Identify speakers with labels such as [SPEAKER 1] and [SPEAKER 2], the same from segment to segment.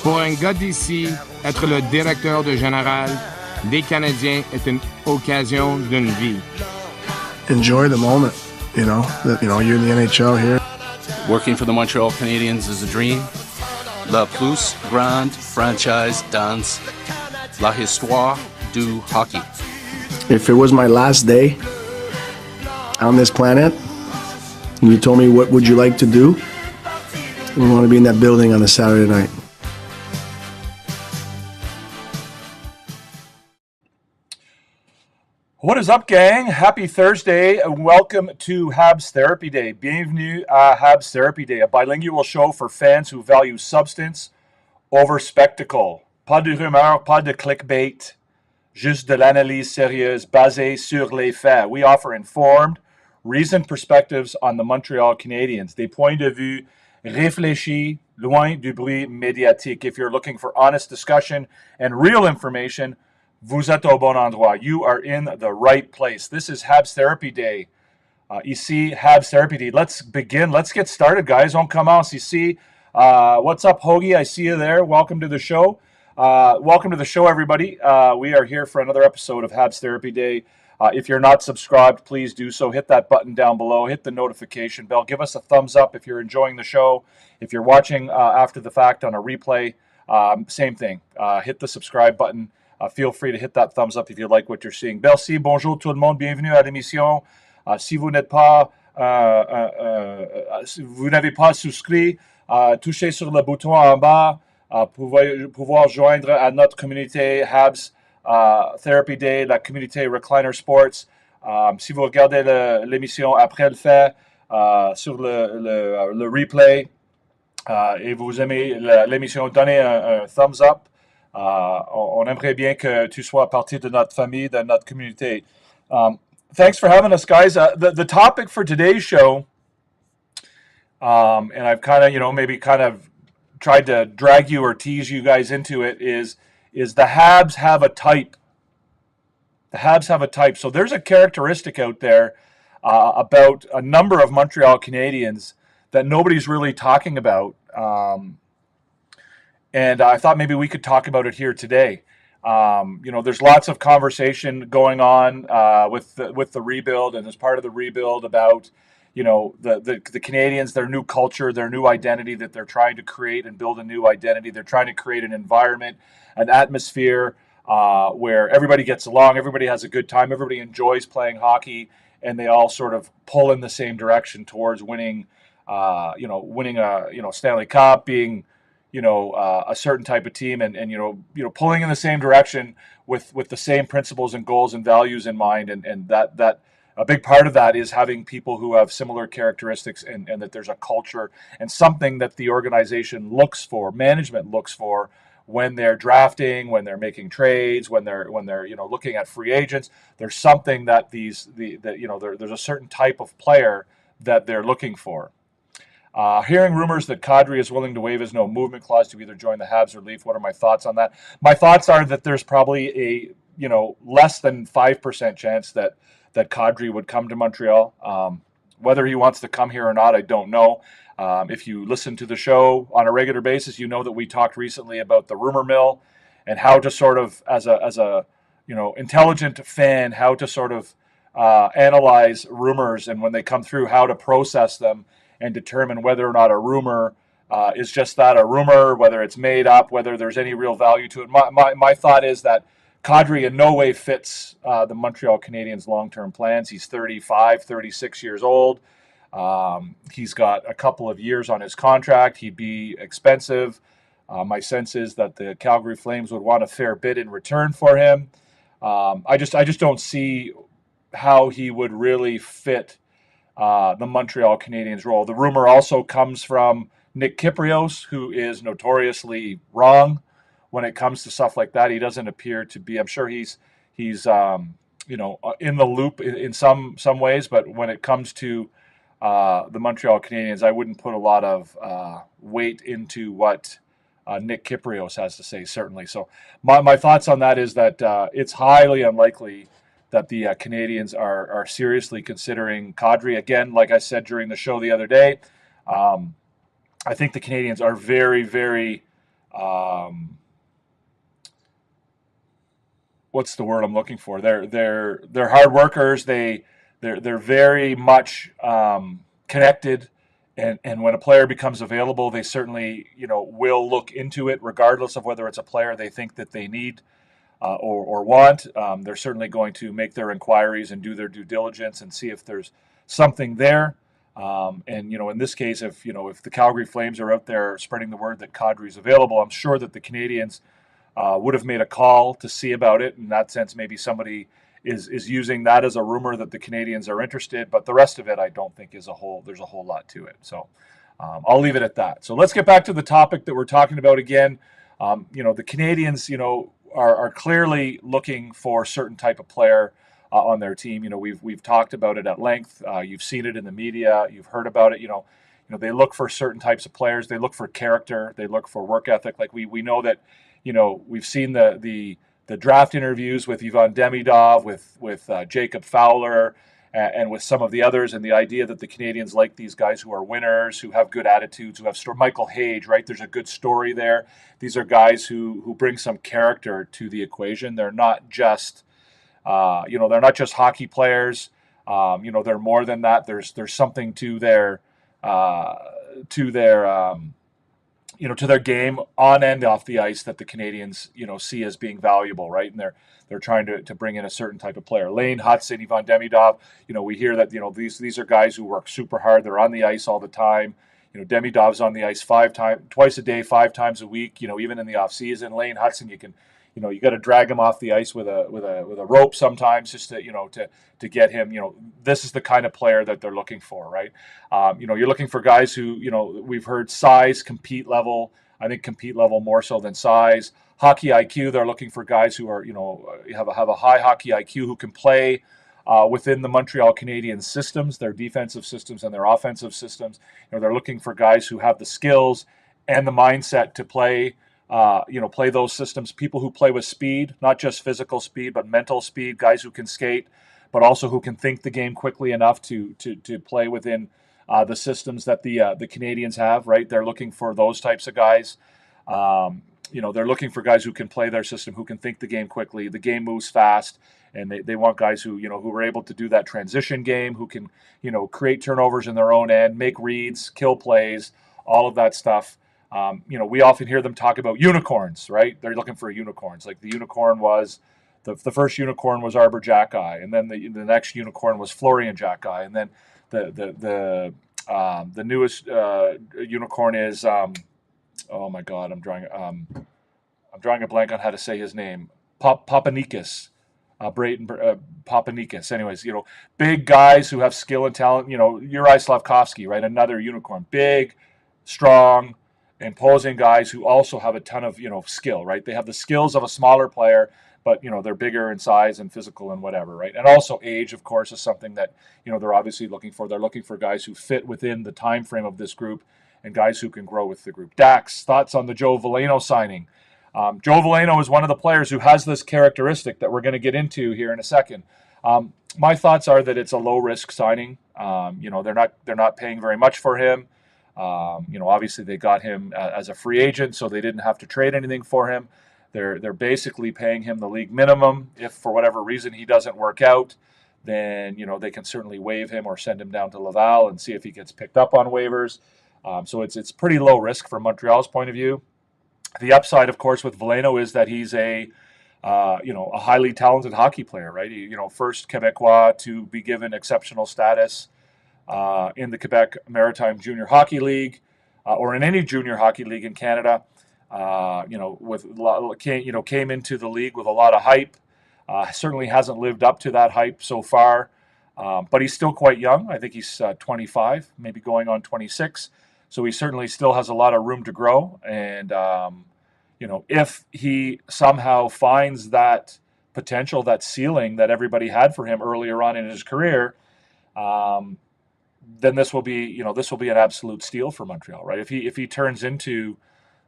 [SPEAKER 1] Pour un gars d'ici, être le directeur de général des Canadiens est une occasion d'une vie.
[SPEAKER 2] Enjoy the moment, you're in the NHL here.
[SPEAKER 3] Working for the Montreal Canadiens is a dream. La plus grande franchise dans la histoire du hockey.
[SPEAKER 2] If it was my last day on this planet, and you told me what would you like to do, I want to be in that building on a Saturday night.
[SPEAKER 4] What is up, gang? Happy Thursday and welcome to HABS Therapy Day. Bienvenue à HABS Therapy Day, a bilingual show for fans who value substance over spectacle. Pas de rumeurs, pas de clickbait, juste de l'analyse sérieuse basée sur les faits. We offer informed, reasoned perspectives on the Montreal Canadiens, des points de vue réfléchis, loin du bruit médiatique. If you're looking for honest discussion and real information, vous êtes au bon endroit. You are in the right place. This is HABS Therapy Day. Ici, HABS Therapy Day. Let's begin. Let's get started, guys. On commence ici. What's up, Hoagie? I see you there. Welcome to the show. Welcome to the show, everybody. We are here for another episode of HABS Therapy Day. If you're not subscribed, please do so. Hit that button down below. Hit the notification bell. Give us a thumbs up if you're enjoying the show. If you're watching after the fact on a replay, same thing. Hit the subscribe button. Feel free to hit that thumbs up if you like what you're seeing. Merci, bonjour tout le monde, bienvenue à l'émission. Si vous n'êtes pas, vous n'avez pas souscrit, touchez sur le bouton en bas pour pouvoir joindre à notre communauté HABS Therapy Day, la communauté Recliner Sports. Si vous regardez l'émission après le fait sur le replay et vous aimez l'émission, donnez un thumbs up. On aimerait bien que tu sois partie de notre famille, de notre communauté. Thanks for having us, guys. The topic for today's show, and I've kind of, maybe kind of tried to drag you or tease you guys into it, is the Habs have a type. The Habs have a type. So there's a characteristic out there about a number of Montreal Canadiens that nobody's really talking about. And I thought maybe we could talk about it here today. There's lots of conversation going on with the rebuild, and as part of the rebuild about, the Canadiens, their new culture, their new identity that they're trying to create and build a new identity. They're trying to create an environment, an atmosphere where everybody gets along, everybody has a good time, everybody enjoys playing hockey, and they all sort of pull in the same direction towards winning a Stanley Cup, being a certain type of team, and pulling in the same direction with the same principles and goals and values in mind, and that a big part of that is having people who have similar characteristics, and that there's a culture and something that the organization looks for, management looks for when they're drafting, when they're making trades, when they're looking at free agents. There's something that there's a certain type of player that they're looking for. Hearing rumors that Kadri is willing to waive his no movement clause to either join the Habs or leave. What are my thoughts on that? My thoughts are that there's probably a less than 5% chance that Kadri would come to Montreal. Whether he wants to come here or not, I don't know. If you listen to the show on a regular basis, you know that we talked recently about the rumor mill and how to sort of, as a intelligent fan, how to sort of analyze rumors, and when they come through, how to process them and determine whether or not a rumor is just that, a rumor, whether it's made up, whether there's any real value to it. My thought is that Kadri in no way fits the Montreal Canadiens' long-term plans. He's 35, 36 years old. He's got a couple of years on his contract. He'd be expensive. My sense is that the Calgary Flames would want a fair bid in return for him. I just don't see how he would really fit the Montreal Canadiens role. The rumor also comes from Nick Kypreos, who is notoriously wrong when it comes to stuff like that. He doesn't appear to be. I'm sure he's in the loop in some ways, but when it comes to the Montreal Canadiens, I wouldn't put a lot of weight into what Nick Kypreos has to say, certainly. So my thoughts on that is that it's highly unlikely that the Canadiens are seriously considering Kadri. Again, like I said during the show the other day, I think the Canadiens are very, very what's the word I'm looking for? They're hard workers. They're very much connected, and when a player becomes available, they certainly will look into it, regardless of whether it's a player they think that they need or want. They're certainly going to make their inquiries and do their due diligence and see if there's something there. And in this case, if the Calgary Flames are out there spreading the word that Kadri is available, I'm sure that the Canadiens would have made a call to see about it. In that sense, maybe somebody is using that as a rumor that the Canadiens are interested, but the rest of it, I don't think there's a whole lot to it. So I'll leave it at that. So let's get back to the topic that we're talking about again. The Canadiens, are clearly looking for a certain type of player on their team. We've talked about it at length. You've seen it in the media. You've heard about it. They look for certain types of players. They look for character. They look for work ethic. Like we know that, we've seen the draft interviews with Ivan Demidov, with Jacob Fowler, and with some of the others, and the idea that the Canadiens like these guys who are winners, who have good attitudes, who have Michael Hage, right? There's a good story there. These are guys who bring some character to the equation. They're not just, they're not just hockey players. They're more than that. There's something to their to their game on and off the ice that the Canadiens, see as being valuable, right? And they're trying to bring in a certain type of player. Lane Hudson, Ivan Demidov, we hear that, these are guys who work super hard. They're on the ice all the time. Demidov's on the ice twice a day, 5 times a week, even in the off season. Lane Hudson, you got to drag him off the ice with a rope sometimes just to get him. This is the kind of player that they're looking for, right? You're looking for guys who, we've heard size, compete level. I think compete level more so than size. Hockey IQ, they're looking for guys who are, have a high hockey IQ, who can play within the Montreal Canadiens systems, their defensive systems and their offensive systems. They're looking for guys who have the skills and the mindset to play those systems, people who play with speed, not just physical speed, but mental speed, guys who can skate, but also who can think the game quickly enough to play within the systems that the Canadiens have, right? They're looking for those types of guys. They're looking for guys who can play their system, who can think the game quickly. The game moves fast, and they want guys who are able to do that transition game, who can, create turnovers in their own end, make reads, kill plays, all of that stuff. We often hear them talk about unicorns, right? They're looking for unicorns. Like the unicorn was, the first unicorn was Arbor Jackeye, and then the next unicorn was Florian Jackeye, and then the newest unicorn is oh my God, I'm drawing a blank on how to say his name. Papanikis. Brayton Papanikis. Anyways, big guys who have skill and talent. Uri Slavkovsky, right? Another unicorn. Big, strong, imposing guys who also have a ton of skill, right? They have the skills of a smaller player, but they're bigger in size and physical and whatever, right? And also age, of course, is something that they're obviously looking for. They're looking for guys who fit within the time frame of this group and guys who can grow with the group. Dax, thoughts on the Joe Veleno signing? Joe Veleno is one of the players who has this characteristic that we're going to get into here in a second. My thoughts are that it's a low risk signing. They're not paying very much for him. Obviously they got him as a free agent, so they didn't have to trade anything for him. They're basically paying him the league minimum. If for whatever reason he doesn't work out, then they can certainly waive him or send him down to Laval and see if he gets picked up on waivers. So it's pretty low risk from Montreal's point of view. The upside, of course, with Veleno is that he's a highly talented hockey player, right? First Quebecois to be given exceptional status in the Quebec Maritime Junior Hockey League or in any junior hockey league in Canada. Came into the league with a lot of hype. Certainly hasn't lived up to that hype so far, but he's still quite young. I think he's 25, maybe going on 26. So he certainly still has a lot of room to grow. And, if he somehow finds that potential, that ceiling that everybody had for him earlier on in his career, then this will be an absolute steal for Montreal, right? If he turns into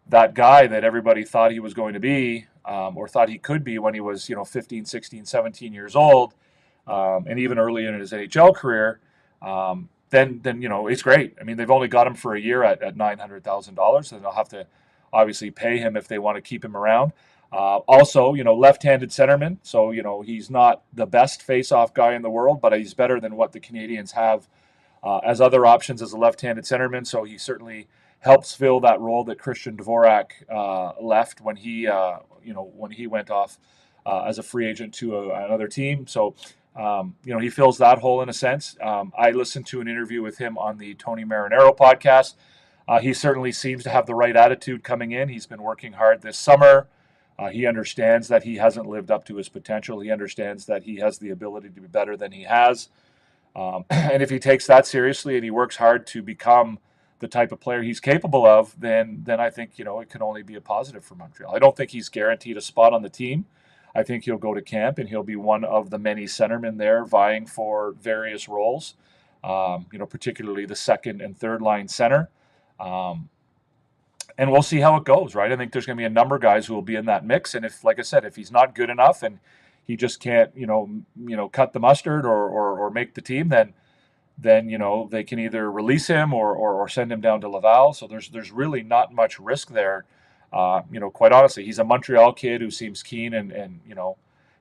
[SPEAKER 4] that guy that everybody thought he was going to be, or thought he could be when he was, 15, 16, 17 years old, and even early in his NHL career, then it's great. I mean, they've only got him for a year at $900,000, and they'll have to obviously pay him if they want to keep him around. Also, left-handed centerman, so he's not the best face-off guy in the world, but he's better than what the Canadiens have as other options as a left-handed centerman. So he certainly helps fill that role that Christian Dvorak left when he went off as a free agent to another team. So he fills that hole in a sense. I listened to an interview with him on the Tony Marinaro podcast. He certainly seems to have the right attitude coming in. He's been working hard this summer. He understands that he hasn't lived up to his potential. He understands that he has the ability to be better than he has. And if he takes that seriously and he works hard to become the type of player he's capable of, then I think, it can only be a positive for Montreal. I don't think he's guaranteed a spot on the team. I think he'll go to camp and he'll be one of the many centermen there vying for various roles, particularly the second and third line center. And we'll see how it goes, right? I think there's going to be a number of guys who will be in that mix. And if, like I said, if he's not good enough and he just can't, cut the mustard or make the team, then they can either release him or send him down to Laval. So there's really not much risk there. Quite honestly, he's a Montreal kid who seems keen and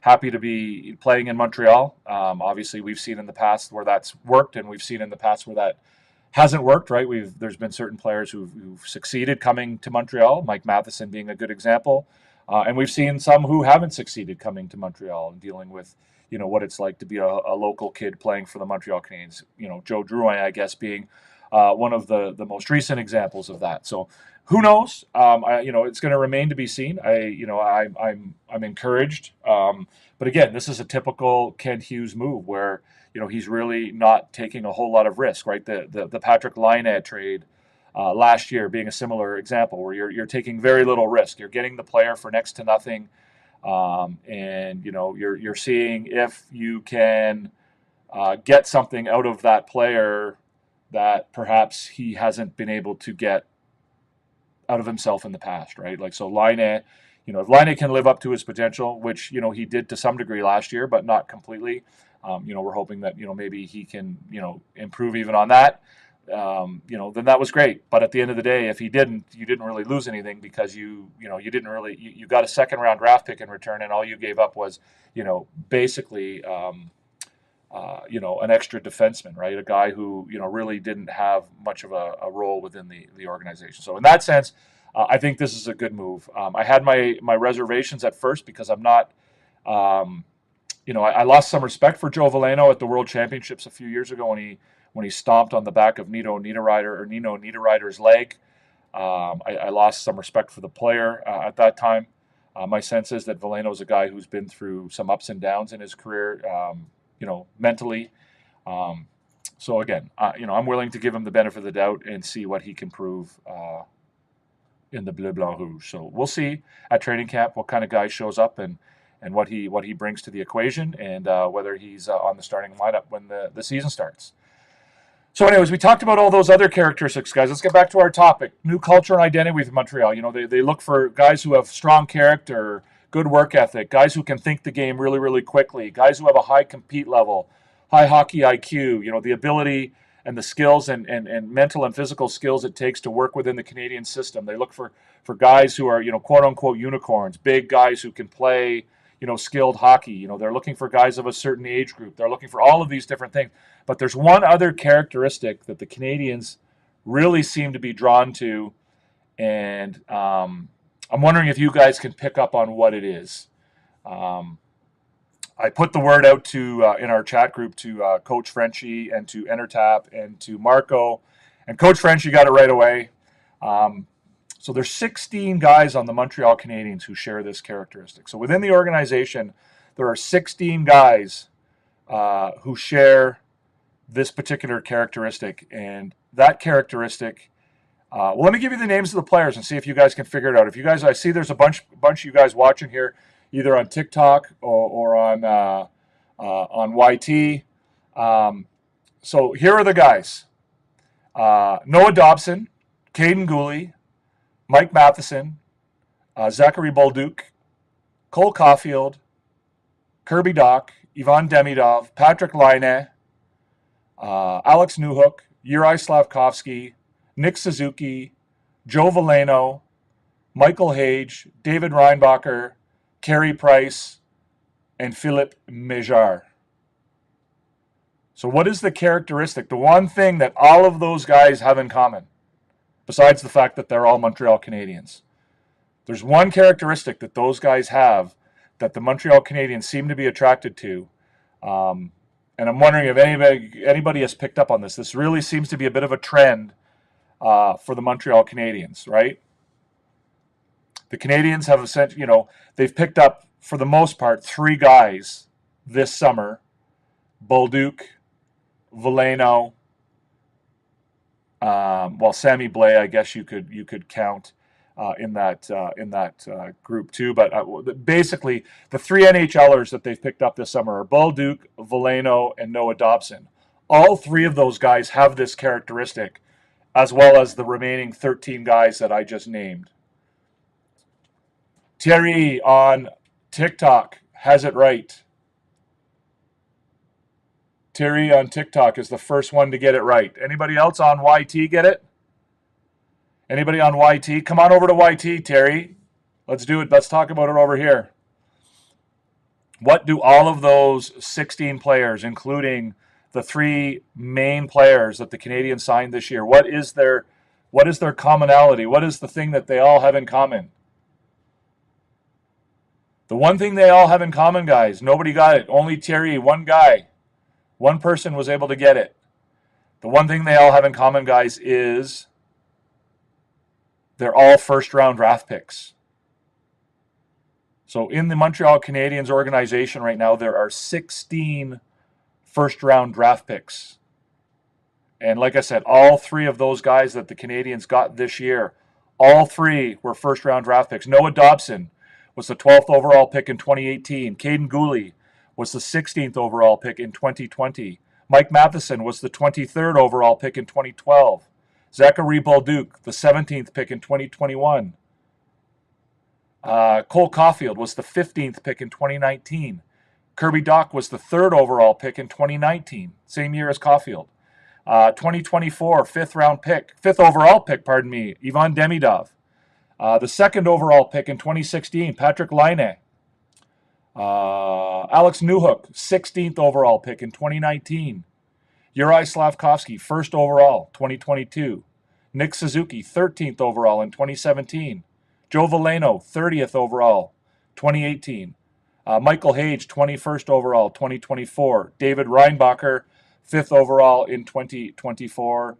[SPEAKER 4] happy to be playing in Montreal. Obviously, we've seen in the past where that's worked, and we've seen in the past where that hasn't worked, right? There's been certain players who've succeeded coming to Montreal, Mike Matheson being a good example. And we've seen some who haven't succeeded coming to Montreal and dealing with, what it's like to be a local kid playing for the Montreal Canadiens. Joe Drouin, I guess, being one of the most recent examples of that. So who knows? It's going to remain to be seen. I'm encouraged. But again, this is a typical Kent Hughes move where, he's really not taking a whole lot of risk, right? The Patrick Laine trade last year being a similar example where you're taking very little risk. You're getting the player for next to nothing. And you're seeing if you can get something out of that player that perhaps he hasn't been able to get out of himself in the past, right? Like, so Laine, if Laine can live up to his potential, which, he did to some degree last year, but not completely, we're hoping that, maybe he can, improve even on that. Then that was great. But at the end of the day, if he didn't, you didn't really lose anything because you got a second round draft pick in return, and all you gave up was, basically, an extra defenseman, right? A guy who, really didn't have much of a role within the organization. So in that sense, I think this is a good move. I had my reservations at first because I'm not, I lost some respect for Joe Veleno at the World Championships a few years ago when he stomped on the back of Nino Niederreiter's leg. I lost some respect for the player at that time. My sense is that Veleno is a guy who's been through some ups and downs in his career, mentally. So again, I'm willing to give him the benefit of the doubt and see what he can prove in the Bleu Blanc Rouge. So we'll see at training camp what kind of guy shows up and what he brings to the equation, and whether he's on the starting lineup when the season starts. So anyways, we talked about all those other characteristics, guys. Let's get back to our topic. New culture and identity with Montreal. They look for guys who have strong character, good work ethic, guys who can think the game really, really quickly, guys who have a high compete level, high hockey IQ, the ability and the skills and mental and physical skills it takes to work within the Canadian system. They look for guys who are, quote-unquote unicorns, big guys who can play, skilled hockey. They're looking for guys of a certain age group. They're looking for all of these different things. But there's one other characteristic that the Canadiens really seem to be drawn to, and I'm wondering if you guys can pick up on what it is. I put the word out to in our chat group to Coach Frenchie and to Entertap and to Marco, and Coach Frenchie got it right away. So there's 16 guys on the Montreal Canadiens who share this characteristic. So within the organization, there are 16 guys who share this particular characteristic, and that characteristic. Well, let me give you the names of the players and see if you guys can figure it out. If you guys, I see there's a bunch of you guys watching here, either on TikTok or on YT. So here are the guys: Noah Dobson, Caden Gooley, Mike Matheson, Zachary Bolduc, Cole Caulfield, Kirby Dach, Ivan Demidov, Patrick Laine, Alex Newhook, Juraj Slavkovsky, Nick Suzuki, Joe Veleno, Michael Hage, David Reinbacher, Carey Price, and Philippe Méjard. So what is the characteristic, the one thing that all of those guys have in common, besides the fact that they're all Montreal Canadiens? There's one characteristic that those guys have that the Montreal Canadiens seem to be attracted to. And I'm wondering if anybody has picked up on this. This really seems to be a bit of a trend for the Montreal Canadiens, right? The Canadiens have essentially, they've picked up, for the most part, 3 guys this summer: Bolduc, Veleno, Sammy Blais, I guess you could count in that group too. But basically, the 3 NHLers that they've picked up this summer are Bolduc, Veleno, and Noah Dobson. All 3 of those guys have this characteristic, as well as the remaining 13 guys that I just named. Thierry on TikTok has it right. Thierry on TikTok is the first one to get it right. Anybody else on YT get it? Anybody on YT? Come on over to YT, Terry. Let's do it. Let's talk about it over here. What do all of those 16 players, including the 3 main players that the Canadiens signed this year, what is their commonality? What is the thing that they all have in common? The one thing they all have in common, guys, nobody got it. Only Thierry, one guy. One person was able to get it. The one thing they all have in common, guys, is they're all first-round draft picks. So in the Montreal Canadiens organization right now, there are 16 first-round draft picks. And like I said, all 3 of those guys that the Canadiens got this year, all 3 were first-round draft picks. Noah Dobson was the 12th overall pick in 2018. Caden Gooley was the 16th overall pick in 2020. Mike Matheson was the 23rd overall pick in 2012. Zachary Bolduc, the 17th pick in 2021. Cole Caulfield was the 15th pick in 2019. Kirby Dach was the 3rd overall pick in 2019, same year as Caulfield. 2024, 5th overall pick, Ivan Demidov. The 2nd overall pick in 2016, Patrick Laine. Alex Newhook, 16th overall pick in 2019. Juraj Slafkovsky, 1st overall, 2022. Nick Suzuki, 13th overall in 2017. Joe Veleno, 30th overall, 2018. Michael Hage, 21st overall, 2024. David Reinbacher, 5th overall in 2024.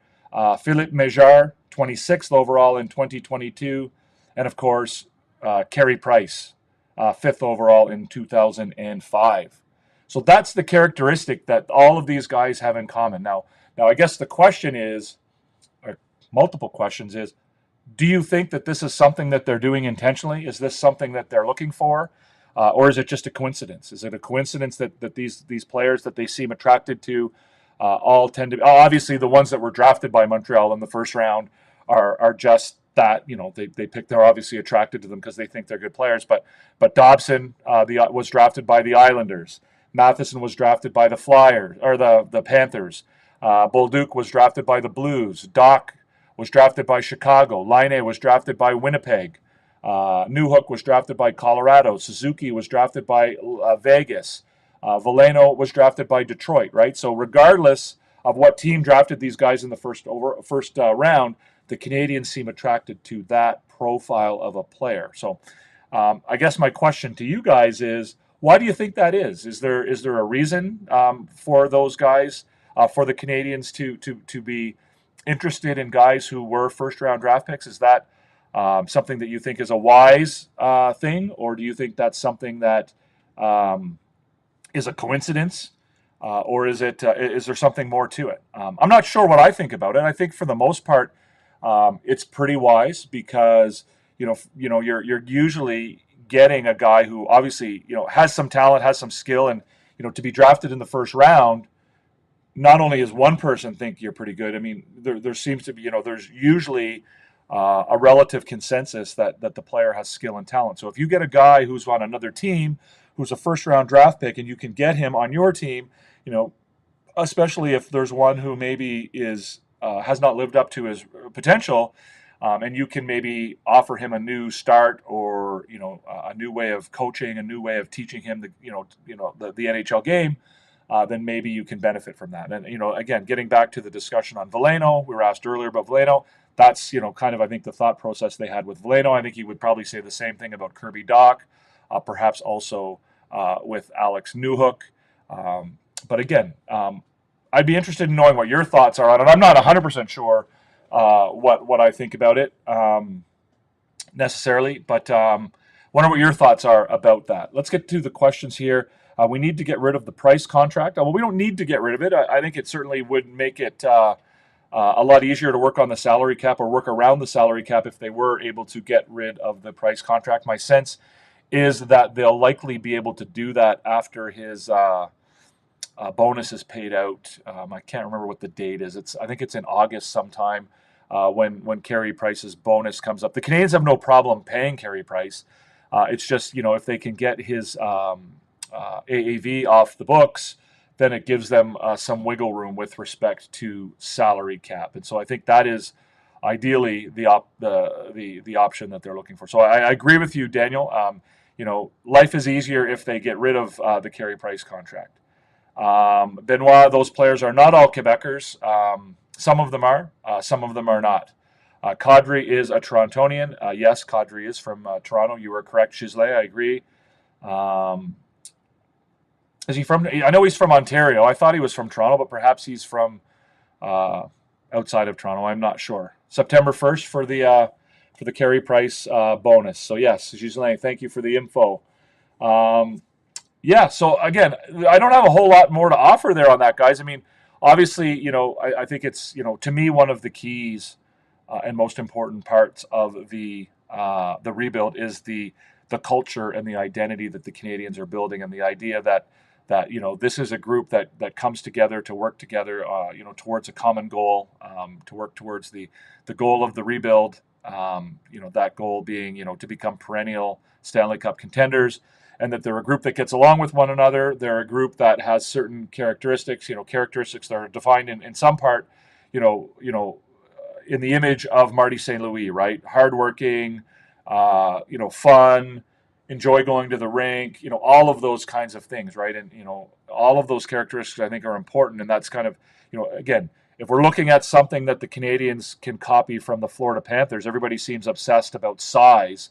[SPEAKER 4] Philippe Méjard, 26th overall in 2022. And, of course, Carey Price, 5th overall in 2005. So that's the characteristic that all of these guys have in common. Now I guess the question is, or multiple questions is, do you think that this is something that they're doing intentionally? Is this something that they're looking for? Or is it just a coincidence? Is it a coincidence that these players that they seem attracted to all tend to, obviously the ones that were drafted by Montreal in the first round are just that, they're obviously attracted to them because they think they're good players. But Dobson was drafted by the Islanders. Matheson was drafted by the Flyers, or the Panthers. Bolduc was drafted by the Blues. Dach was drafted by Chicago. Laine was drafted by Winnipeg. Newhook was drafted by Colorado. Suzuki was drafted by Vegas. Veleno was drafted by Detroit, right? So regardless of what team drafted these guys in the first round, the Canadiens seem attracted to that profile of a player. So I guess my question to you guys is, why do you think that is? Is there a reason for those guys, for the Canadiens to be interested in guys who were first-round draft picks? Is that something that you think is a wise thing, or do you think that's something that is a coincidence, or is there something more to it? I'm not sure what I think about it. I think for the most part, it's pretty wise because you're usually getting a guy who obviously has some talent, has some skill, and to be drafted in the first round. Not only does one person think you're pretty good, I mean, there seems to be, there's usually a relative consensus that the player has skill and talent. So if you get a guy who's on another team, who's a first-round draft pick, and you can get him on your team, especially if there's one who maybe has not lived up to his potential, and you can maybe offer him a new start, or a new way of coaching, a new way of teaching him the NHL game, then maybe you can benefit from that. And again, getting back to the discussion on Veleno, we were asked earlier about Veleno. That's kind of, I think, the thought process they had with Veleno. I think he would probably say the same thing about Kirby Dach, perhaps also with Alex Newhook. But again, I'd be interested in knowing what your thoughts are on it. I'm not 100% sure what I think about it necessarily, but wonder what your thoughts are about that. Let's get to the questions here. We need to get rid of the price contract. Well, we don't need to get rid of it. I think it certainly would make it a lot easier to work on the salary cap, or work around the salary cap, if they were able to get rid of the price contract. My sense is that they'll likely be able to do that after his bonus is paid out. I can't remember what the date is. I think it's in August sometime, when Carey Price's bonus comes up. The Canadiens have no problem paying Carey Price. It's just, if they can get his AAV off the books, then it gives them some wiggle room with respect to salary cap. And so I think that is ideally the option that they're looking for. So I agree with you, Daniel. Life is easier if they get rid of the Carey Price contract. Benoit, those players are not all Quebecers. Some of them are, some of them are not. Kadri is a Torontonian. Yes, Kadri is from Toronto. You are correct, Chisley. I agree. Is he from? I know he's from Ontario. I thought he was from Toronto, but perhaps he's from outside of Toronto. I'm not sure. September 1st for the Carey Price bonus. So yes, Gislain, thank you for the info. Yeah. So again, I don't have a whole lot more to offer there on that, guys. I mean, obviously, I think it's to me, one of the keys and most important parts of the rebuild is the culture and the identity that the Canadiens are building, and the idea that this is a group that comes together to work together, towards a common goal, to work towards the goal of the rebuild. That goal being, to become perennial Stanley Cup contenders, and that they're a group that gets along with one another. They're a group that has certain characteristics, characteristics that are defined in some part, in the image of Marty St. Louis, right? Hardworking, fun, enjoy going to the rink, all of those kinds of things, right? And, all of those characteristics I think are important. And that's kind of, again, if we're looking at something that the Canadiens can copy from the Florida Panthers, everybody seems obsessed about size,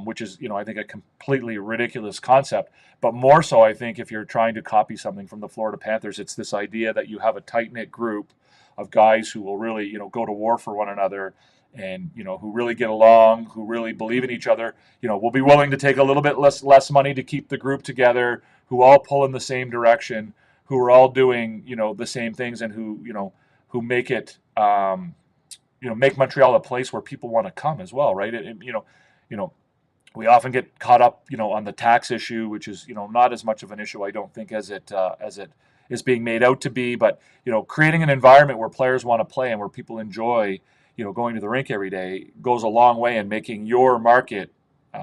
[SPEAKER 4] which is, I think a completely ridiculous concept. But more so, I think if you're trying to copy something from the Florida Panthers, it's this idea that you have a tight-knit group of guys who will really, go to war for one another, and who really get along, who really believe in each other, will be willing to take a little bit less money to keep the group together, who all pull in the same direction, who are all doing the same things, and who make it make Montreal a place where people want to come as well, right? We often get caught up on the tax issue, which is not as much of an issue, I don't think, as it is being made out to be. But creating an environment where players want to play and where people enjoy going to the rink every day goes a long way in making your market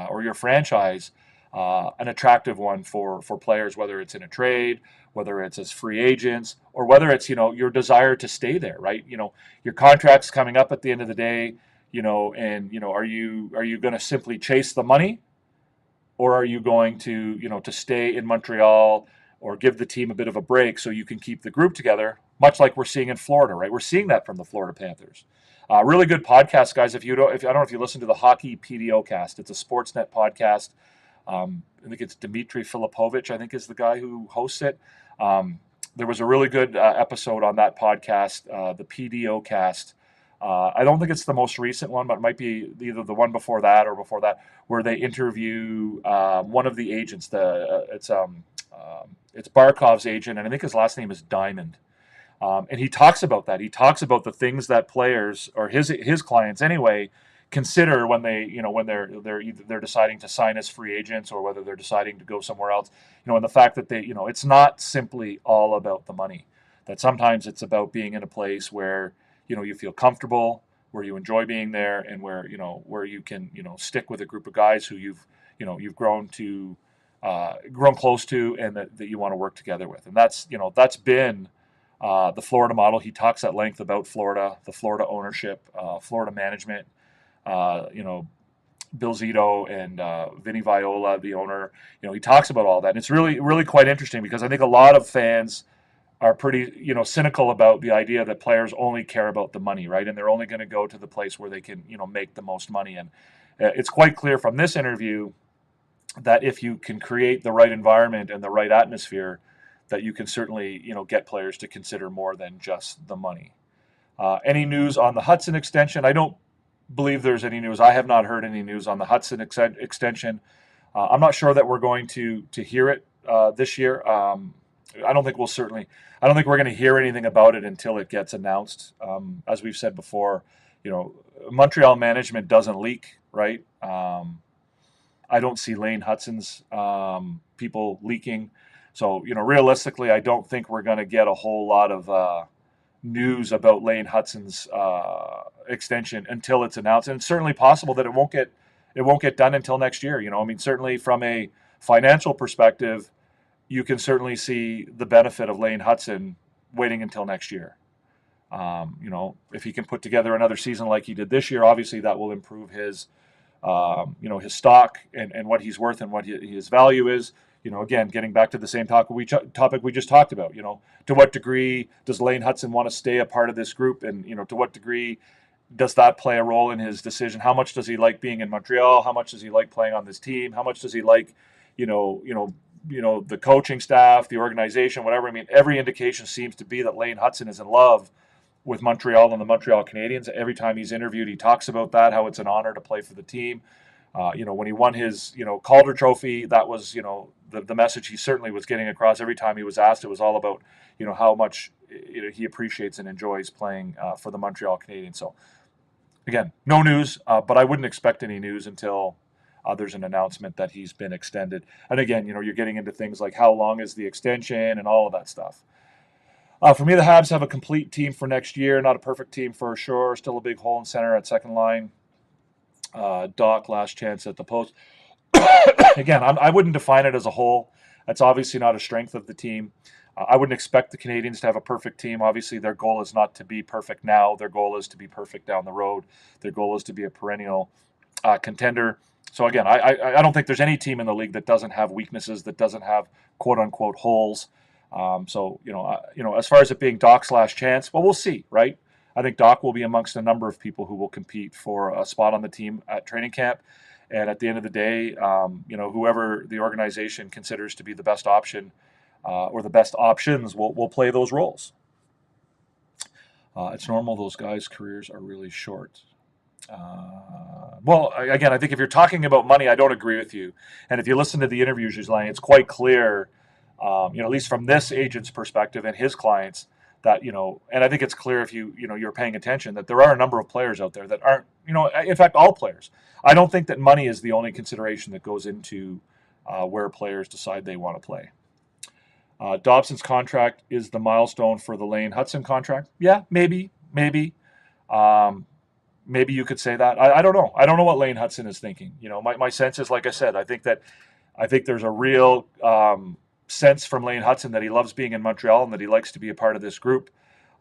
[SPEAKER 4] or your franchise an attractive one for players, whether it's in a trade, whether it's as free agents, or whether it's your desire to stay there, right? Your contract's coming up at the end of the day, and are you going to simply chase the money, or are you going to to stay in Montreal, or give the team a bit of a break so you can keep the group together, much like we're seeing in Florida, right? We're seeing that from the Florida Panthers. Really good podcast, guys. I don't know if you listen to the Hockey PDO cast. It's a Sportsnet podcast. I think it's Dmitry Filipovich, I think, is the guy who hosts it. There was a really good episode on that podcast, the PDO cast. I don't think it's the most recent one, but it might be either the one before that or before that, where they interview one of the agents. It's Barkov's agent, and I think his last name is Diamond. And he talks about that. He talks about the things that players, or his clients anyway, consider when they're deciding to sign as free agents, or whether they're deciding to go somewhere else. And the fact that they, it's not simply all about the money. That sometimes it's about being in a place where you feel comfortable, where you enjoy being there, and where you can stick with a group of guys who you've grown close to, and that you want to work together with. And that's been the Florida model. He talks at length about Florida, the Florida ownership, Florida management. Bill Zito and Vinny Viola, the owner. He talks about all that. And it's really, really quite interesting because I think a lot of fans are pretty, cynical about the idea that players only care about the money, right? And they're only going to go to the place where they can, make the most money. And it's quite clear from this interview that if you can create the right environment and the right atmosphere, that you can certainly, get players to consider more than just the money. Any news on the Hudson extension? I don't believe there's any news. I have not heard any news on the Hudson extension. I'm not sure that we're going to hear it this year. I don't think we're going to hear anything about it until it gets announced. As we've said before, Montreal management doesn't leak, right? I don't see Lane Hudson's people leaking. So, realistically, I don't think we're going to get a whole lot of news about Lane Hudson's extension until it's announced. And it's certainly possible that it won't get done until next year. Certainly from a financial perspective, you can certainly see the benefit of Lane Hudson waiting until next year. If he can put together another season like he did this year, obviously that will improve his, his stock and what he's worth and what his value is. Again, getting back to the same topic we just talked about, to what degree does Lane Hudson want to stay a part of this group? And, to what degree does that play a role in his decision? How much does he like being in Montreal? How much does he like playing on this team? How much does he like, the coaching staff, the organization, whatever? Every indication seems to be that Lane Hudson is in love with Montreal and the Montreal Canadiens. Every time he's interviewed, he talks about that, how it's an honor to play for the team. When he won his, Calder Trophy, that was, the message he certainly was getting across. Every time he was asked, it was all about, how much he appreciates and enjoys playing for the Montreal Canadiens. So, again, no news, but I wouldn't expect any news until there's an announcement that he's been extended. And again, you're getting into things like how long is the extension and all of that stuff. For me, the Habs have a complete team for next year. Not a perfect team for sure. Still a big hole in center at second line. Doc, last chance at the post. Again, I wouldn't define it as a whole. That's obviously not a strength of the team. I wouldn't expect the Canadiens to have a perfect team. Obviously, their goal is not to be perfect now. Their goal is to be perfect down the road. Their goal is to be a perennial contender. So again, I don't think there's any team in the league that doesn't have weaknesses, that doesn't have quote unquote holes. As far as it being Doc's last chance, well, we'll see, right? I think Doc will be amongst a number of people who will compete for a spot on the team at training camp. And at the end of the day, whoever the organization considers to be the best option or the best options will play those roles. It's normal those guys' careers are really short. Again, I think if you're talking about money, I don't agree with you. And if you listen to the interviews he's laying, it's quite clear, at least from this agent's perspective and his clients, that, and I think it's clear if you're paying attention, that there are a number of players out there that aren't, in fact, all players. I don't think that money is the only consideration that goes into where players decide they want to play. Dobson's contract is the milestone for the Lane Hudson contract. Yeah, maybe. Maybe you could say that. I don't know. I don't know what Lane Hudson is thinking. My sense is, like I said, I think there's a real sense from Lane Hudson that he loves being in Montreal and that he likes to be a part of this group.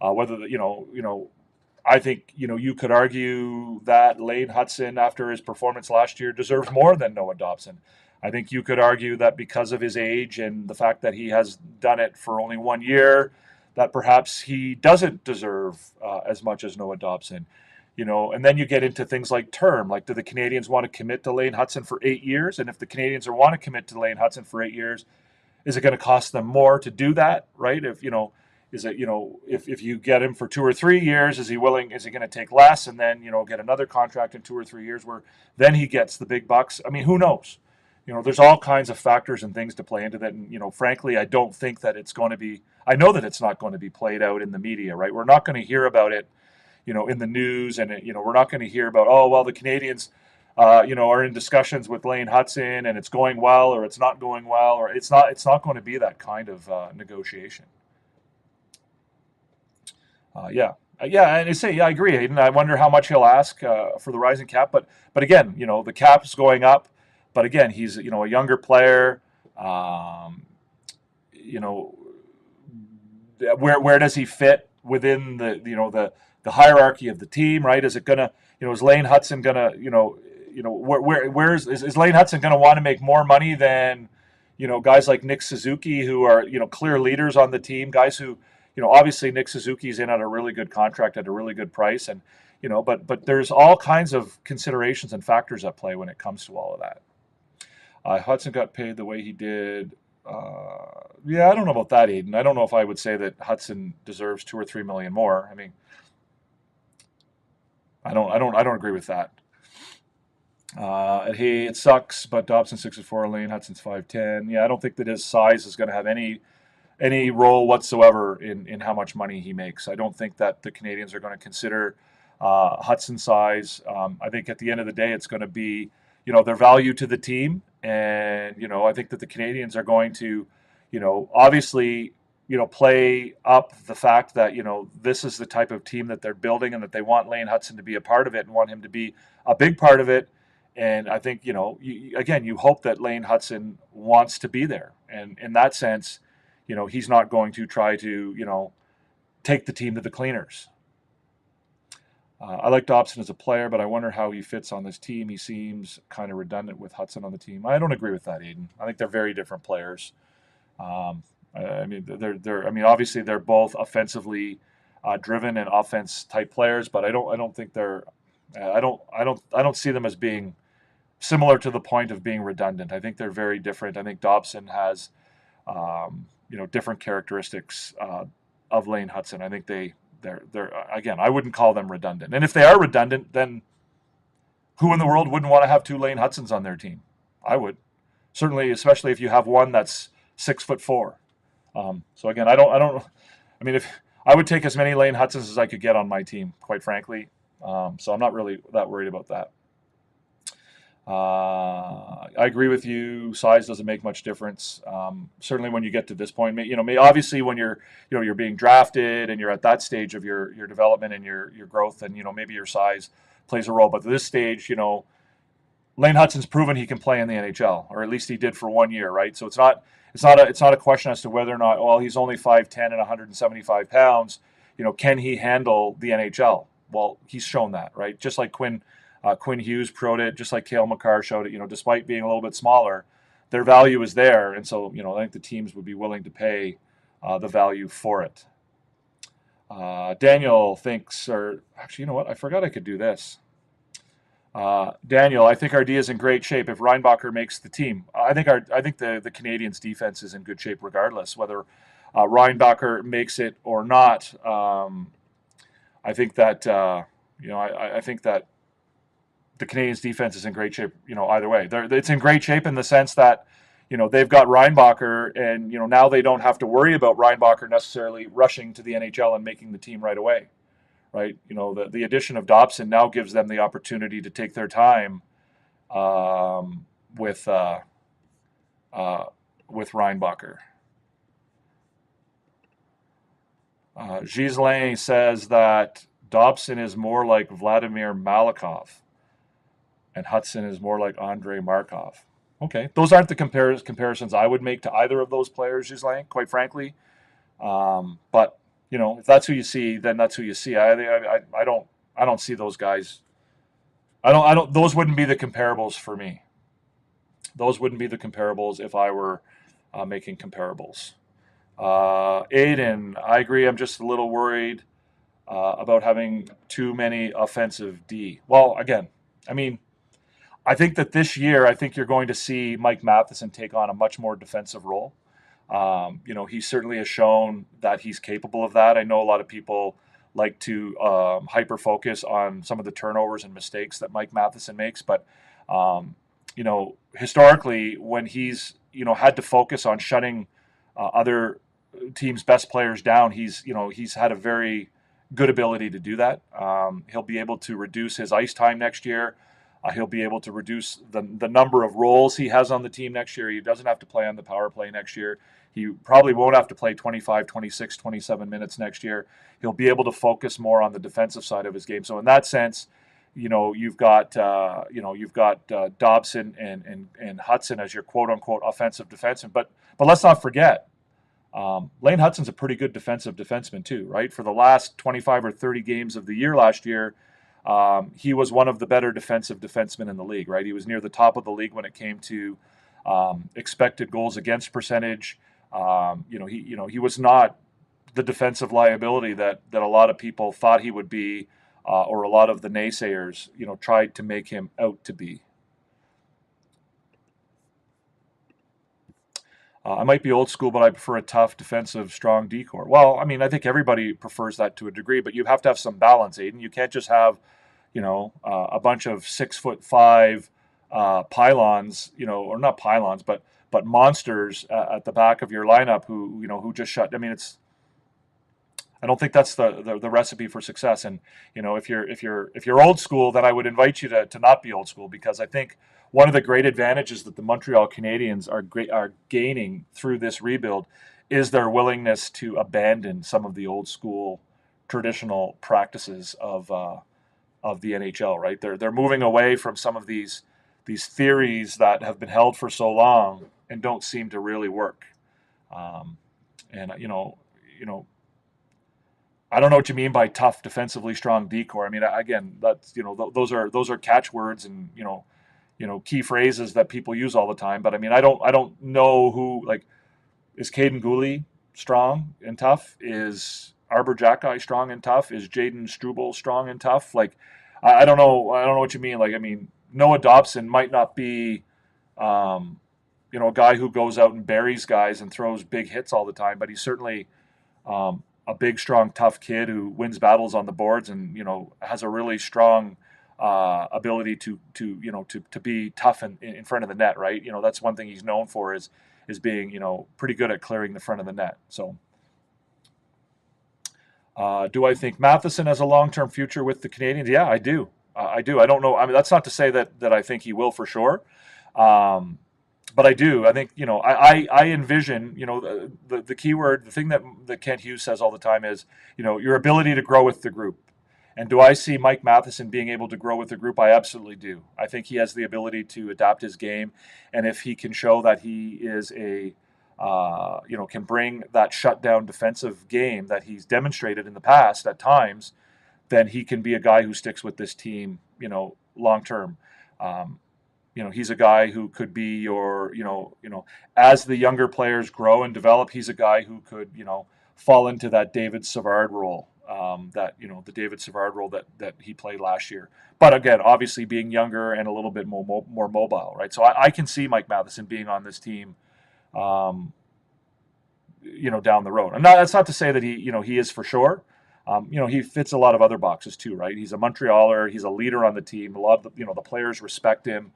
[SPEAKER 4] I think you could argue that Lane Hudson, after his performance last year, deserves more than Noah Dobson. I think you could argue that because of his age and the fact that he has done it for only 1 year, that perhaps he doesn't deserve as much as Noah Dobson. And then you get into things like term. Like, do the Canadiens want to commit to Lane Hudson for 8 years? And if the Canadiens want to commit to Lane Hudson for 8 years, is it going to cost them more to do that? Right? If you get him for 2 or 3 years, is he going to take less and then, get another contract in 2 or 3 years where then he gets the big bucks? Who knows? There's all kinds of factors and things to play into that. And, frankly, I don't think that it's going to be, I know that it's not going to be played out in the media, right? We're not going to hear about it, in the news, and, we're not going to hear about, the Canadiens, are in discussions with Lane Hudson and it's going well, or it's not going well, or it's not going to be that kind of negotiation. And I agree, Hayden. I wonder how much he'll ask for the rising cap, but again, the cap's going up. But again, he's a younger player. Where does he fit within the hierarchy of the team, right? Is it gonna, is Lane Hutson gonna, is Lane Hutson gonna want to make more money than, guys like Nick Suzuki, who are, clear leaders on the team, guys who, obviously Nick Suzuki's in at a really good contract at a really good price, and but there's all kinds of considerations and factors at play when it comes to all of that. Hudson got paid the way he did. Yeah, I don't know about that, Aiden. I don't know if I would say that Hudson deserves $2 or $3 million more. I mean, I don't agree with that. Hey, it sucks, but Dobson's 6'4", Lane Hutson's 5'10". Yeah, I don't think that his size is going to have any role whatsoever in how much money he makes. I don't think that the Canadiens are going to consider Hudson's size. I think at the end of the day, it's going to be, their value to the team. And, I think that the Canadiens are going to, obviously, play up the fact that, this is the type of team that they're building and that they want Lane Hutson to be a part of it and want him to be a big part of it. And I think, you hope that Lane Hutson wants to be there. And in that sense, he's not going to try to, take the team to the cleaners. I like Dobson as a player, but I wonder how he fits on this team. He seems kind of redundant with Hutson on the team. I don't agree with that, Aiden. I think they're very different players. Obviously they're both offensively driven and offense type players, but I don't think they're. I don't see them as being similar to the point of being redundant. I think they're very different. I think Dobson has, different characteristics of Lane Hutson. I think they're again, I wouldn't call them redundant. And if they are redundant, then who in the world wouldn't want to have two Lane Hutsons on their team? I would, certainly, especially if you have one that's 6'4". So again, if I would take as many Lane Hutsons as I could get on my team, quite frankly. So I'm not really that worried about that. I agree with you. Size doesn't make much difference. Certainly when you get to this point, obviously when you're being drafted and you're at that stage of your development and your growth, and maybe your size plays a role. But at this stage, Lane Hutson's proven he can play in the NHL, or at least he did for 1 year, right? So it's not a question as to whether or not, well, he's only 5'10" and 175 pounds. Can he handle the NHL? Well, he's shown that, right? Just like Quinn Hughes proved it, just like Cale Makar showed it. Despite being a little bit smaller, their value is there, and so I think the teams would be willing to pay the value for it. Daniel thinks, or actually, you know what? I forgot I could do this. Daniel, I think our D is in great shape if Reinbacher makes the team. I think the Canadiens' defense is in good shape regardless, whether Reinbacher makes it or not. I think that I think that the Canadiens' defense is in great shape. Either way, it's in great shape in the sense that they've got Reinbacher, and now they don't have to worry about Reinbacher necessarily rushing to the NHL and making the team right away. Right, the addition of Dobson now gives them the opportunity to take their time with Reinbacher. Ghislain says that Dobson is more like Vladimir Malikov, and Hutson is more like Andrei Markov. Okay, those aren't the comparisons I would make to either of those players, Ghislain, quite frankly. But if that's who you see, then that's who you see. I don't see those guys. Those wouldn't be the comparables for me. Those wouldn't be the comparables if I were making comparables. Aiden, I agree. I'm just a little worried about having too many offensive D. Well, again, I think that this year, you're going to see Mike Matheson take on a much more defensive role. He certainly has shown that he's capable of that. I know a lot of people like to hyper-focus on some of the turnovers and mistakes that Mike Matheson makes, but historically, when he's had to focus on shutting other teams' best players down, he's had a very good ability to do that. He'll be able to reduce his ice time next year. He'll be able to reduce the number of roles he has on the team next year. He doesn't have to play on the power play next year. He probably won't have to play 25, 26, 27 minutes next year. He'll be able to focus more on the defensive side of his game. So in that sense, you've got Dobson and Hutson as your quote unquote offensive defenseman. But let's not forget, Lane Hutson's a pretty good defensive defenseman too, right? For the last 25 or 30 games of the year last year, he was one of the better defensive defensemen in the league, right? He was near the top of the league when it came to expected goals against percentage. He was not the defensive liability that a lot of people thought he would be, or a lot of the naysayers, tried to make him out to be. I might be old school, but I prefer a tough, defensive, strong decor. Well, I mean, I think everybody prefers that to a degree, but you have to have some balance, Aiden. You can't just have, a bunch of 6'5" pylons, or not pylons, but monsters at the back of your lineup who just shut. I mean, I don't think that's the recipe for success. And if you're old school, then I would invite you to not be old school, because I think one of the great advantages that the Montreal Canadiens are gaining through this rebuild is their willingness to abandon some of the old school traditional practices of the NHL. Right? They're moving away from some of these theories that have been held for so long and don't seem to really work. And I don't know what you mean by tough, defensively strong decor. I mean, again, that's those are catchwords and key phrases that people use all the time. But I mean, I don't know who, like, is Caden Gooley strong and tough? Is Arbor Jacki strong and tough? Is Jaden Struble strong and tough? Like, I don't know. I don't know what you mean. Like, I mean, Noah Dobson might not be, a guy who goes out and buries guys and throws big hits all the time, but he's certainly a big, strong, tough kid who wins battles on the boards and has a really strong ability to be tough in front of the net, right? That's one thing he's known for is being pretty good at clearing the front of the net. So, do I think Matheson has a long-term future with the Canadiens? Yeah, I do. I do. I don't know. I mean, that's not to say that I think he will for sure. But I do. I think, I envision, the key word, the thing that Kent Hughes says all the time is, your ability to grow with the group. And do I see Mike Matheson being able to grow with the group? I absolutely do. I think he has the ability to adapt his game. And if he can show that he is can bring that shutdown defensive game that he's demonstrated in the past at times, then he can be a guy who sticks with this team, long term. He's a guy who could be your, as the younger players grow and develop, he's a guy who could, fall into that David Savard role, the David Savard role that he played last year. But again, obviously being younger and a little bit more mobile, right? So I can see Mike Matheson being on this team, down the road. That's not to say that he is for sure. He fits a lot of other boxes too, right? He's a Montrealer. He's a leader on the team. A lot of the players respect him.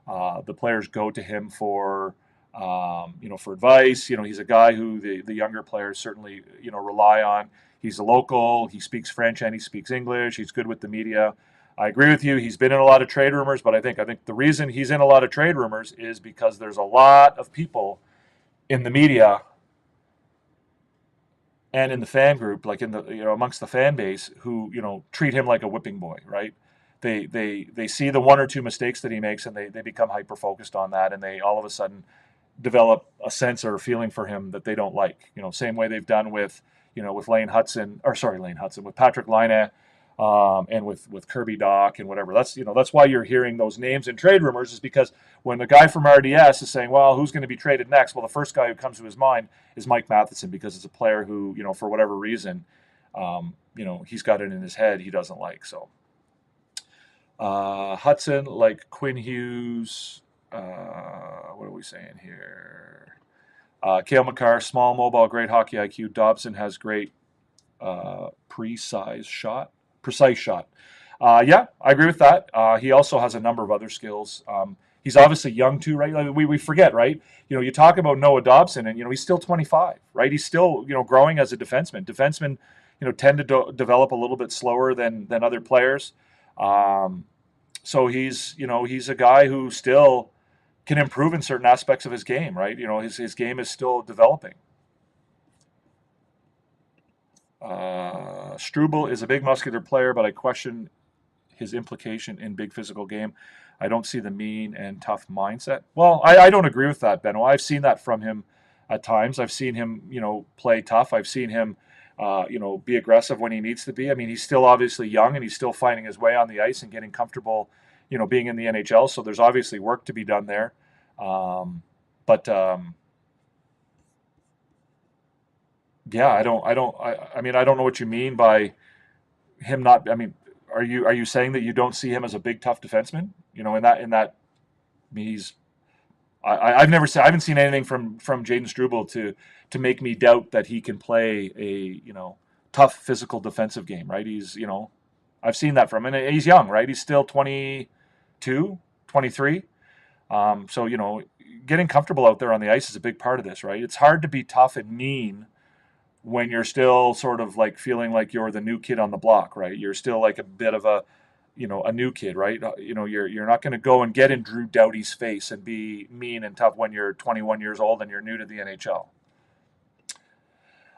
[SPEAKER 4] The players go to him for advice. He's a guy who the younger players certainly, rely on. He's a local. He speaks French and he speaks English. He's good with the media. I agree with you. He's been in a lot of trade rumors, but I think the reason he's in a lot of trade rumors is because there's a lot of people in the media and in the fan group, like in the amongst the fan base, who treat him like a whipping boy, right? They see the one or two mistakes that he makes and they become hyper focused on that, and they all of a sudden develop a sense or a feeling for him that they don't like. Same way they've done with with with Patrick Laine, and with Kirby Doc and whatever. That's why you're hearing those names in trade rumors, is because when the guy from RDS is saying, well, who's going to be traded next? Well, the first guy who comes to his mind is Mike Matheson, because it's a player who, for whatever reason, he's got it in his head he doesn't like. So Hudson, like Quinn Hughes, what are we saying here? Cale Makar, small, mobile, great hockey IQ. Dobson has great precise shot. Yeah, I agree with that. He also has a number of other skills. He's obviously young too, right? Like we forget, right? You talk about Noah Dobson, and he's still 25, right? He's still growing as a defenseman. Defensemen, tend to develop a little bit slower than other players. So he's a guy who still can improve in certain aspects of his game, right? His game is still developing. Struble is a big muscular player, but I question his implication in big physical game. I don't see the mean and tough mindset. Well, I don't agree with that, Benno. I've seen that from him at times. I've seen him, play tough. I've seen him, be aggressive when he needs to be. I mean, he's still obviously young and he's still finding his way on the ice and getting comfortable, being in the NHL. So there's obviously work to be done there. Yeah, I mean, I don't know what you mean by him not. I mean, are you saying that you don't see him as a big tough defenseman? I mean, I haven't seen anything from Jaden Struble to make me doubt that he can play a tough physical defensive game, right? I've seen that from him, and he's young, right? He's still 22, 23. So getting comfortable out there on the ice is a big part of this, right? It's hard to be tough and mean when you're still sort of like feeling like you're the new kid on the block, right? You're still like a bit of a new kid, right? You're not going to go and get in Drew Doughty's face and be mean and tough when you're 21 years old and you're new to the NHL.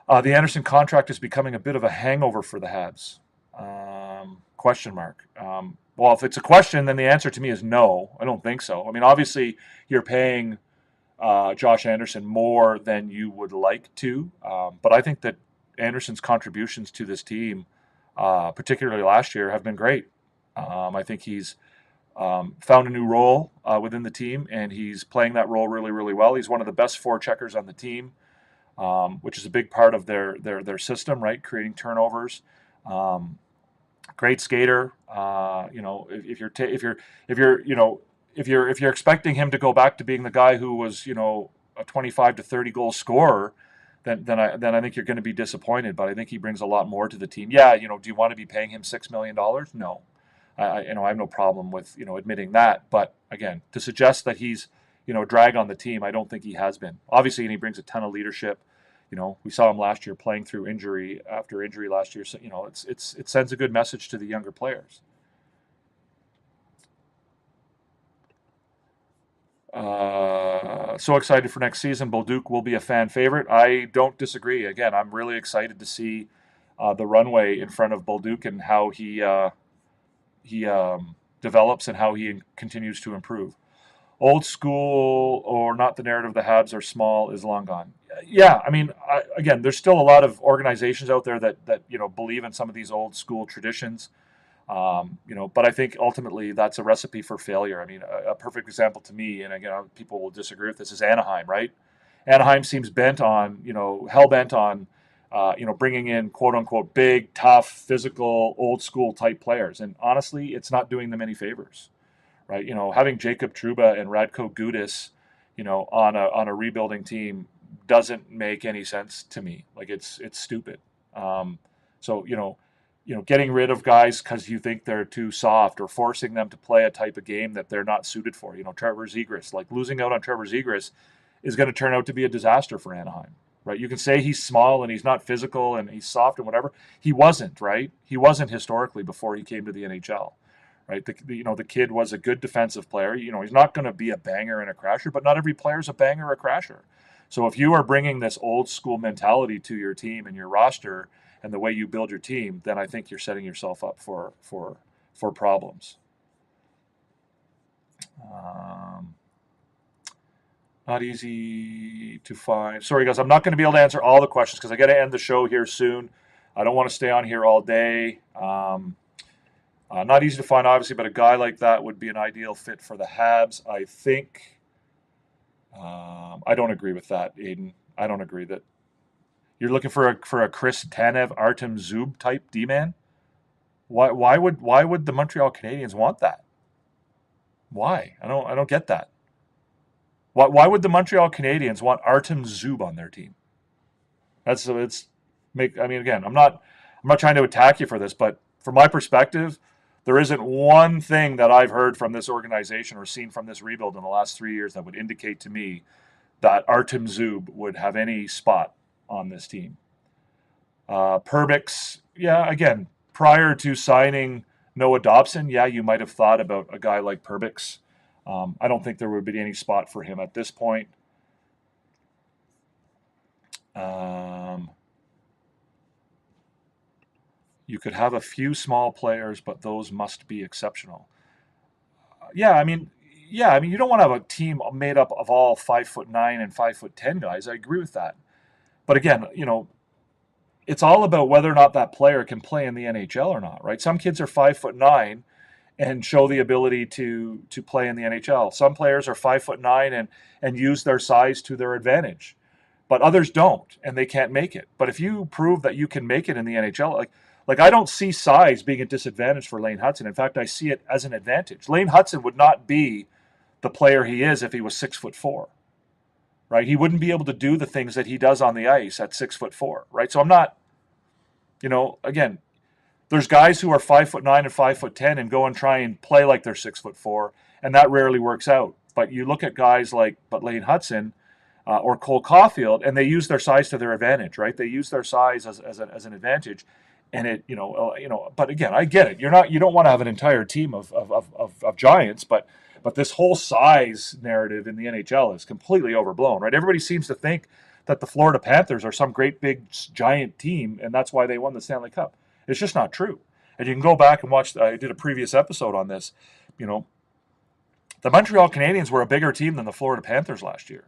[SPEAKER 4] The Anderson contract is becoming a bit of a hangover for the Habs. Question mark. Well, if it's a question, then the answer to me is no. I don't think so. I mean, obviously, you're paying Josh Anderson more than you would like to, but I think that Anderson's contributions to this team, particularly last year, have been great. I think he's found a new role within the team, and he's playing that role really, really well. He's one of the best forecheckers on the team, which is a big part of their system, right? Creating turnovers. Great skater. If you're expecting him to go back to being the guy who was a 25 to 30 goal scorer, then I think you're going to be disappointed. But I think he brings a lot more to the team. Yeah, do you want to be paying him $6 million? No. I have no problem with admitting that, but again, to suggest that he's a drag on the team, I don't think he has been. Obviously, and he brings a ton of leadership. We saw him last year playing through injury after injury last year. So it sends a good message to the younger players. So excited for next season. Bolduc will be a fan favorite. I don't disagree. Again, I'm really excited to see the runway in front of Bolduc and how he develops and how he continues to improve. Old school or not the narrative, the Habs are small is long gone. Yeah, I mean, again, there's still a lot of organizations out there that believe in some of these old school traditions. But I think ultimately that's a recipe for failure. I mean, a perfect example to me, and again, people will disagree with this, is Anaheim, right? Anaheim seems bent on, hell bent on, bringing in quote unquote big, tough, physical, old school type players. And honestly, it's not doing them any favors, right? Having Jacob Trouba and Radko Gudas, on a rebuilding team doesn't make any sense to me. Like it's stupid. So getting rid of guys because you think they're too soft or forcing them to play a type of game that they're not suited for. Trevor Zegras, like losing out on Trevor Zegras is going to turn out to be a disaster for Anaheim, right? You can say he's small and he's not physical and he's soft and whatever. He wasn't, right? He wasn't historically before he came to the NHL, right? The kid was a good defensive player. He's not going to be a banger and a crasher, but not every player is a banger or a crasher. So if you are bringing this old school mentality to your team and your roster and the way you build your team, then I think you're setting yourself up for problems. Not easy to find. Sorry, guys, I'm not going to be able to answer all the questions because I got to end the show here soon. I don't want to stay on here all day. Not easy to find, obviously, but a guy like that would be an ideal fit for the Habs. I think. I don't agree with that, Aiden. I don't agree that you're looking for a Chris Tanev, Artem Zub type D-man. Why would the Montreal Canadiens want that? Why? I don't get that. Why would the Montreal Canadiens want Artem Zub on their team? I mean, again, I'm not trying to attack you for this, but from my perspective, there isn't one thing that I've heard from this organization or seen from this rebuild in the last 3 years that would indicate to me that Artem Zub would have any spot on this team. Perbix, yeah, again, prior to signing Noah Dobson, yeah, you might have thought about a guy like Perbix. I don't think there would be any spot for him at this point. You could have a few small players, but those must be exceptional. Yeah, I mean, yeah, I mean, you don't want to have a team made up of all 5'9" and 5'10" guys. I agree with that. But again, it's all about whether or not that player can play in the NHL or not, right? Some kids are 5'9" and show the ability to play in the NHL. Some players are 5'9" and use their size to their advantage, but others don't, and they can't make it. But if you prove that you can make it in the NHL, like I don't see size being a disadvantage for Lane Hutson. In fact, I see it as an advantage. Lane Hutson would not be the player he is if he was 6'4", right? He wouldn't be able to do the things that he does on the ice at 6'4", right? So I'm not, again, there's guys who are 5'9" and 5'10" and go and try and play like they're 6'4", and that rarely works out. But you look at guys like Lane Hutson or Cole Caulfield, and they use their size to their advantage, right? They use their size as an advantage, and it, But again, I get it. You don't want to have an entire team of giants, but this whole size narrative in the NHL is completely overblown, right? Everybody seems to think that the Florida Panthers are some great big giant team, and that's why they won the Stanley Cup. It's just not true. And you can go back and watch. I did a previous episode on this. The Montreal Canadiens were a bigger team than the Florida Panthers last year.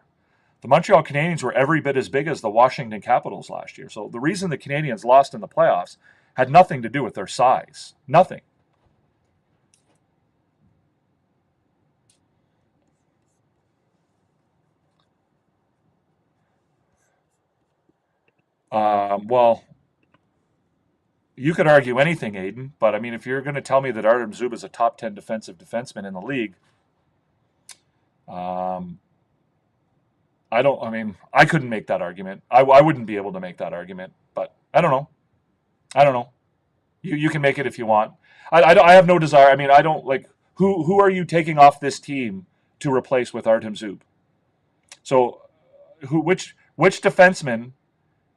[SPEAKER 4] The Montreal Canadiens were every bit as big as the Washington Capitals last year. So the reason the Canadiens lost in the playoffs had nothing to do with their size. Nothing. Well, you could argue anything, Aiden, but I mean, if you're going to tell me that Artem Zub is a top 10 defensive defenseman in the league, I couldn't make that argument. I wouldn't be able to make that argument, but I don't know. You can make it if you want. I have no desire. I mean, I don't like, who are you taking off this team to replace with Artem Zub? So which defenseman,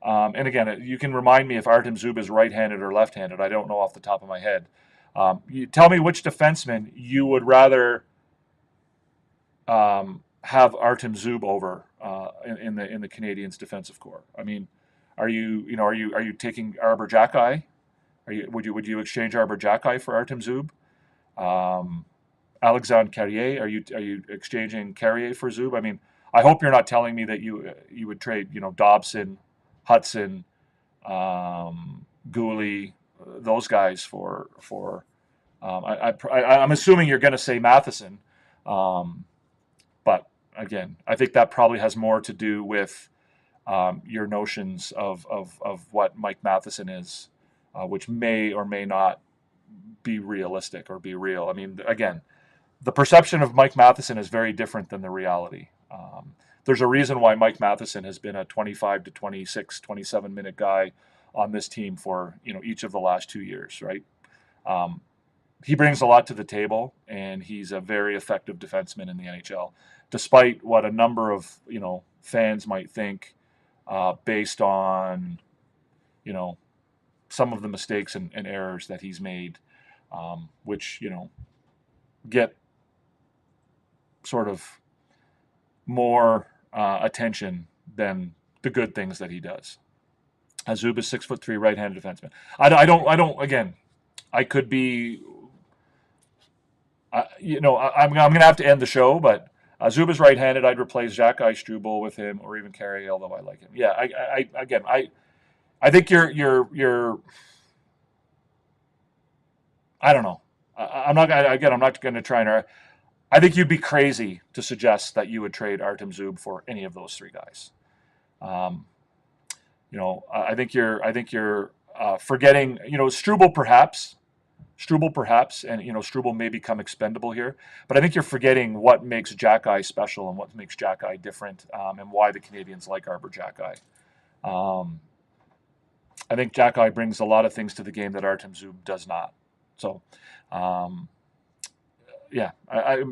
[SPEAKER 4] and again, you can remind me if Artem Zub is right-handed or left-handed. I don't know off the top of my head. You tell me which defenseman you would rather have Artem Zub over in the Canadiens defensive core. I mean, are you taking Arbor Xhekaj? Would you exchange Arbor Xhekaj for Artem Zub? Alexandre Carrier, are you exchanging Carrier for Zub? I mean, I hope you're not telling me that you would trade Dobson, Hudson, Gooley, those guys for. I'm assuming you're going to say Matheson, but again, I think that probably has more to do with your notions of what Mike Matheson is, which may or may not be realistic or be real. I mean, again, the perception of Mike Matheson is very different than the reality. There's a reason why Mike Matheson has been a 25 to 26, 27-minute guy on this team for each of the last 2 years, right? He brings a lot to the table, and he's a very effective defenseman in the NHL, despite what a number of fans might think, based on some of the mistakes and errors that he's made, which get sort of more attention than the good things that he does. Zub is 6'3", right-handed defenseman. I don't. Again, I could be. I'm going to have to end the show, but Zub is right-handed. I'd replace Xhekaj, Struble with him, or even Carey, although I like him. Yeah, I think you're. I don't know. I'm not going to try and. I think you'd be crazy to suggest that you would trade Artem Zub for any of those three guys. I think you're forgetting. Struble perhaps, and Struble may become expendable here. But I think you're forgetting what makes Xhekaj special and what makes Xhekaj different, and why the Canadiens like Arbor Xhekaj. I think Xhekaj brings a lot of things to the game that Artem Zub does not. So. Yeah, I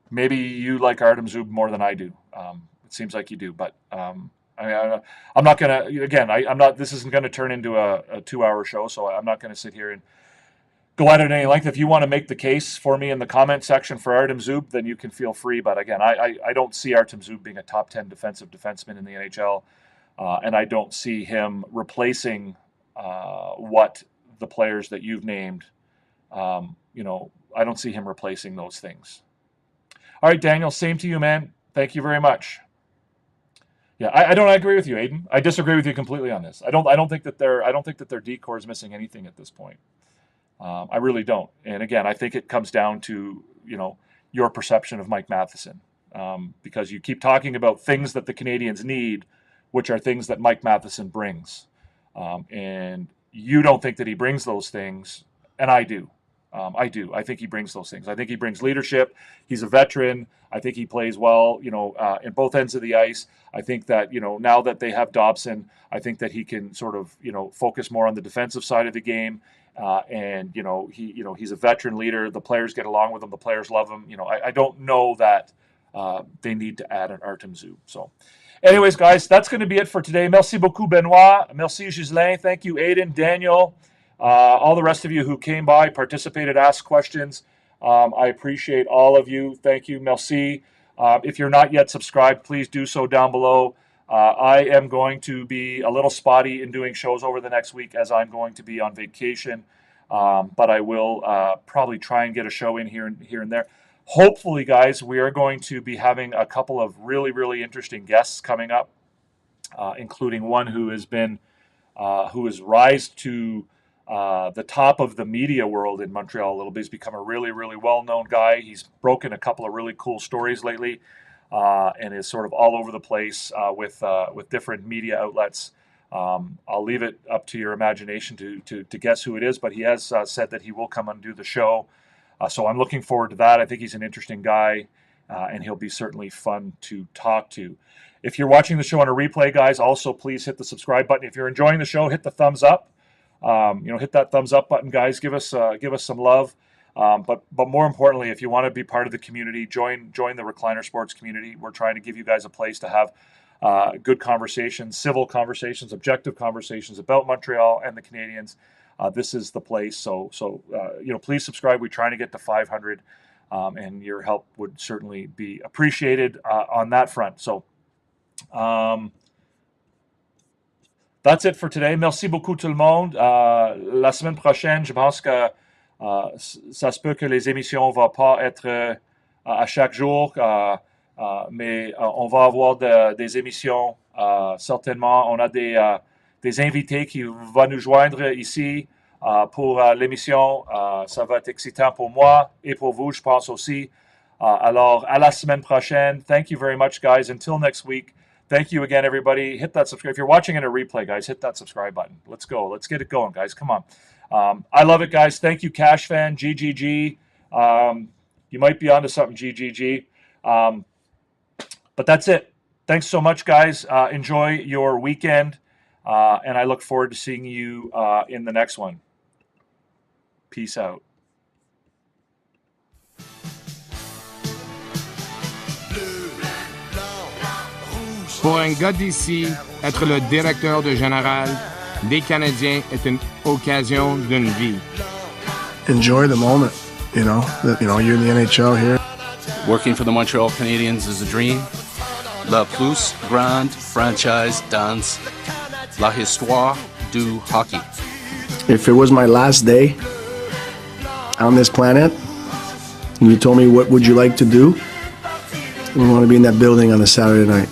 [SPEAKER 4] maybe you like Artem Zub more than I do. It seems like you do, but I'm not gonna. Again, I'm not. This isn't going to turn into a 2-hour show, so I'm not going to sit here and go at it any length. If you want to make the case for me in the comment section for Artem Zub, then you can feel free. But again, I don't see Artem Zub being a top 10 defensive defenseman in the NHL, and I don't see him replacing what the players that you've named. I don't see him replacing those things. All right, Daniel, same to you, man. Thank you very much. Yeah, I don't agree with you, Aiden. I disagree with you completely on this. I don't think that their decor is missing anything at this point. I really don't. And again, I think it comes down to, your perception of Mike Matheson, because you keep talking about things that the Canadiens need, which are things that Mike Matheson brings, and you don't think that he brings those things, and I do. I do. I think he brings those things. I think he brings leadership. He's a veteran. I think he plays well, in both ends of the ice. I think that, now that they have Dobson, I think that he can sort of, focus more on the defensive side of the game. And he's a veteran leader. The players get along with him. The players love him. I don't know that they need to add an Artem Zub. So anyways, guys, that's going to be it for today. Merci beaucoup, Benoit. Merci, Ghislain. Thank you, Aiden, Daniel. All the rest of you who came by, participated, asked questions. I appreciate all of you. Thank you. Merci. If you're not yet subscribed, please do so down below. I am going to be a little spotty in doing shows over the next week as I'm going to be on vacation. But I will probably try and get a show in here and there. Hopefully, guys, we are going to be having a couple of really, really interesting guests coming up, including one who has rise to the top of the media world in Montreal a little bit. He's become a really, really well-known guy. He's broken a couple of really cool stories lately, and is sort of all over the place with different media outlets. I'll leave it up to your imagination to guess who it is, but he has said that he will come and do the show. So I'm looking forward to that. I think he's an interesting guy, and he'll be certainly fun to talk to. If you're watching the show on a replay, guys, also please hit the subscribe button. If you're enjoying the show, hit the thumbs up. Hit that thumbs up button, guys. Give us some love. But more importantly, if you want to be part of the community, join the Recliner Sports community. We're trying to give you guys a place to have good conversations, civil conversations, objective conversations about Montreal and the Canadiens. This is the place. So please subscribe. We're trying to get to 500, and your help would certainly be appreciated on that front. So. That's it for today. Merci beaucoup tout le monde. La semaine prochaine, je pense que ça se peut que les émissions ne vont pas être à chaque jour, mais on va avoir des émissions certainement. On a des invités qui vont nous joindre ici pour l'émission. Ça va être excitant pour moi et pour vous, je pense aussi. Alors, à la semaine prochaine. Thank you very much, guys. Until next week. Thank you again, everybody. Hit that subscribe. If you're watching in a replay, guys, hit that subscribe button. Let's go. Let's get it going, guys. Come on. I love it, guys. Thank you, Cash Fan, GGG. You might be onto something, GGG. But that's it. Thanks so much, guys. Enjoy your weekend, and I look forward to seeing you in the next one. Peace out.
[SPEAKER 1] Pour un gars d'ici, être le directeur de général des Canadiens est une occasion d'une vie.
[SPEAKER 2] Enjoy the moment, you're in the NHL here.
[SPEAKER 3] Working for the Montreal Canadiens is a dream. La plus grande franchise dans la histoire du hockey.
[SPEAKER 2] If it was my last day on this planet, and you told me what would you like to do, I want to be in that building on a Saturday night.